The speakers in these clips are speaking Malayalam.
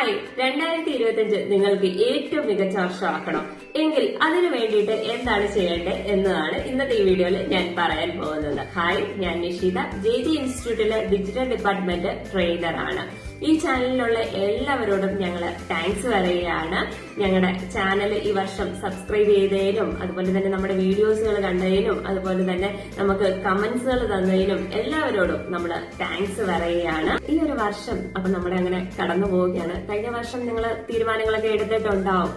ഹായ് 2025 നിങ്ങൾക്ക് ഏറ്റവും മികച്ച വർഷമാക്കണം എങ്കിൽ അതിനു വേണ്ടിയിട്ട് എന്താണ് ചെയ്യേണ്ടത് എന്നതാണ് ഇന്നത്തെ ഈ വീഡിയോയിൽ ഞാൻ പറയാൻ പോകുന്നത്. ഹായ്, ഞാൻ നിഷിത, JJ ഇൻസ്റ്റിറ്റ്യൂട്ടിലെ ഡിജിറ്റൽ ഡിപ്പാർട്ട്മെന്റ് ട്രെയിനറാണ്. ഈ ചാനലിലുള്ള എല്ലാവരോടും ഞങ്ങൾ താങ്ക്സ് പറയുകയാണ്. ഞങ്ങളുടെ ചാനൽ ഈ വർഷം സബ്സ്ക്രൈബ് ചെയ്തതിനും അതുപോലെ തന്നെ നമ്മുടെ വീഡിയോസുകൾ കണ്ടതിനും അതുപോലെ തന്നെ നമുക്ക് കമന്റ്സുകൾ തന്നതിനും എല്ലാവരോടും നമ്മൾ താങ്ക്സ് പറയുകയാണ്. ഈ ഒരു വർഷം അപ്പൊ നമ്മുടെ അങ്ങനെ കടന്നു പോവുകയാണ്. കഴിഞ്ഞ വർഷം നിങ്ങൾ തീരുമാനങ്ങളൊക്കെ എടുത്തിട്ടുണ്ടാവും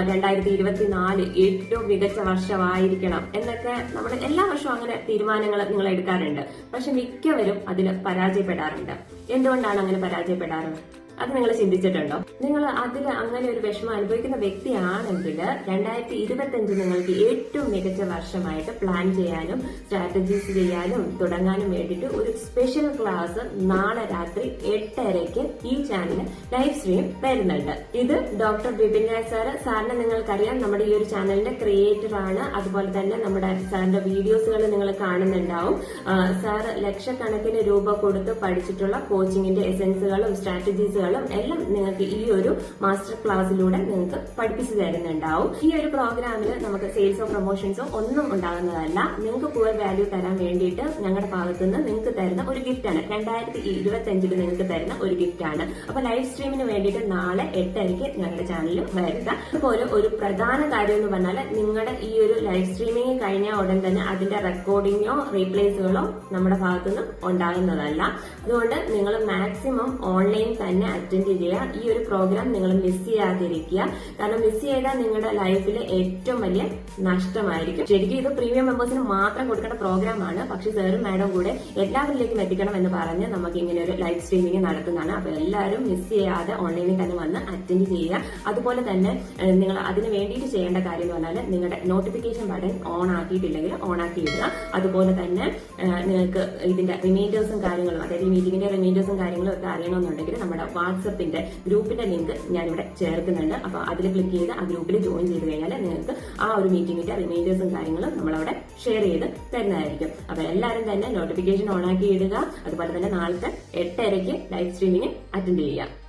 2024 ഏറ്റവും മികച്ച വർഷമായിരിക്കണം എന്നൊക്കെ. നമ്മൾ എല്ലാ വർഷവും അങ്ങനെ തീരുമാനങ്ങൾ നിങ്ങൾ എടുക്കാറുണ്ട്, പക്ഷെ മിക്കവരും അതിൽ പരാജയപ്പെടാറുണ്ട്. എന്തുകൊണ്ടാണ് അങ്ങനെ പരാജയപ്പെടാറ്? അത് നിങ്ങൾ ചിന്തിച്ചിട്ടുണ്ടോ? നിങ്ങൾ അതിൽ അങ്ങനെ ഒരു വിഷമം അനുഭവിക്കുന്ന വ്യക്തിയാണെങ്കിൽ 2025 നിങ്ങൾക്ക് ഏറ്റവും മികച്ച വർഷമായിട്ട് പ്ലാൻ ചെയ്യാനും സ്ട്രാറ്റജീസ് ചെയ്യാനും തുടങ്ങാനും വേണ്ടിയിട്ട് ഒരു സ്പെഷ്യൽ ക്ലാസ് നാളെ രാത്രി 8:30 ഈ ചാനലിന് ലൈവ് സ്ട്രീം വരുന്നുണ്ട്. ഇത് ഡോക്ടർ ബിപിൻ രാജ് സാറിനെ നിങ്ങൾക്കറിയാം, നമ്മുടെ ഈ ഒരു ചാനലിന്റെ ക്രിയേറ്റർ ആണ്. അതുപോലെ തന്നെ നമ്മുടെ സാറിന്റെ വീഡിയോസുകൾ നിങ്ങൾ കാണുന്നുണ്ടാവും. സാറ് ലക്ഷക്കണക്കിന് രൂപ കൊടുത്ത് പഠിച്ചിട്ടുള്ള കോച്ചിങ്ങിന്റെ എസെൻസുകളും സ്ട്രാറ്റജീസുകളും എല്ലാം നിങ്ങൾക്ക് ഈ ഒരു മാസ്റ്റർ ക്ലാസ്സിലൂടെ നിങ്ങൾക്ക് പഠിപ്പിച്ചു തരുന്നുണ്ടാവും. ഈ ഒരു പ്രോഗ്രാമിൽ നമുക്ക് സെയിൽസോ പ്രൊമോഷൻസോ ഒന്നും ഉണ്ടാകുന്നതല്ല. നിങ്ങൾക്ക് പുവർ വാല്യൂ തരാൻ വേണ്ടിയിട്ട് ഞങ്ങളുടെ ഭാഗത്തു നിന്ന് നിങ്ങൾക്ക് തരുന്ന ഒരു ഗിഫ്റ്റ് ആണ്. 2025 നിങ്ങൾക്ക് തരുന്ന ഒരു ഗിഫ്റ്റ് ആണ്. അപ്പൊ ലൈവ് സ്ട്രീമിന് വേണ്ടിയിട്ട് നാളെ 8:30 ഞങ്ങളുടെ ചാനലിൽ വരിക. അതുപോലെ ഒരു പ്രധാന കാര്യം എന്ന് പറഞ്ഞാൽ നിങ്ങളുടെ ഈ ഒരു ലൈവ് സ്ട്രീമിംഗ് കഴിഞ്ഞ ഉടൻ തന്നെ അതിന്റെ റെക്കോർഡിങ്ങോ റീപ്ലേസുകളോ നമ്മുടെ ഭാഗത്തുനിന്ന് ഉണ്ടാകുന്നതല്ല. അതുകൊണ്ട് നിങ്ങൾ മാക്സിമം ഓൺലൈൻ തന്നെ അറ്റൻഡ് ചെയ്യുക. ഈ ഒരു പ്രോഗ്രാം നിങ്ങൾ മിസ് ചെയ്യാതിരിക്കുക. കാരണം മിസ് ചെയ്താൽ നിങ്ങളുടെ ലൈഫിലെ ഏറ്റവും വലിയ നഷ്ടമായിരിക്കും. ശരിക്കും ഇത് പ്രീമിയം മെമ്പേഴ്സിന് മാത്രം കൊടുക്കേണ്ട പ്രോഗ്രാം ആണ്. പക്ഷെ സാറും മാഡം കൂടെ എല്ലാവരിലേക്കും എത്തിക്കണം എന്ന് പറഞ്ഞ് നമുക്ക് ഇങ്ങനെ ഒരു ലൈവ് സ്ട്രീമിംഗ് നടത്തുന്നതാണ്. അപ്പൊ എല്ലാവരും മിസ് ചെയ്യാതെ ഓൺലൈനിൽ തന്നെ വന്ന് അറ്റൻഡ് ചെയ്യുക. അതുപോലെ തന്നെ നിങ്ങൾ അതിന് വേണ്ടിയിട്ട് ചെയ്യേണ്ട കാര്യം എന്ന് പറഞ്ഞാൽ നിങ്ങളുടെ നോട്ടിഫിക്കേഷൻ ബട്ടൺ ഓൺ ആക്കിയിട്ടില്ലെങ്കിൽ ഓൺ ആക്കി ഇടുക. അതുപോലെ തന്നെ നിങ്ങൾക്ക് ഇതിന്റെ റിമൈൻഡേഴ്സും കാര്യങ്ങളും, അതായത് ഈ മീറ്റിംഗിന്റെ റിമൈൻഡേഴ്സും കാര്യങ്ങളും ഒക്കെ അറിയണമെന്നുണ്ടെങ്കിൽ നമ്മുടെ വാട്സപ്പിന്റെ ഗ്രൂപ്പിന്റെ ലിങ്ക് ഞാനിവിടെ ചേർക്കുന്നുണ്ട്. അപ്പൊ അതിൽ ക്ലിക്ക് ചെയ്ത് ആ ഗ്രൂപ്പിൽ ജോയിൻ ചെയ്ത് കഴിഞ്ഞാൽ നിങ്ങൾക്ക് ആ ഒരു മീറ്റിംഗിന്റെ റിമൈൻഡേഴ്സും കാര്യങ്ങളും നമ്മളവിടെ ഷെയർ ചെയ്ത് തരുന്നതായിരിക്കും. അപ്പൊ എല്ലാവരും തന്നെ നോട്ടിഫിക്കേഷൻ ഓൺ ആക്കി ഇടുക. അതുപോലെ തന്നെ നാളത്തെ 8:30 ലൈവ് സ്ട്രീമിംഗ് അറ്റൻഡ് ചെയ്യുക.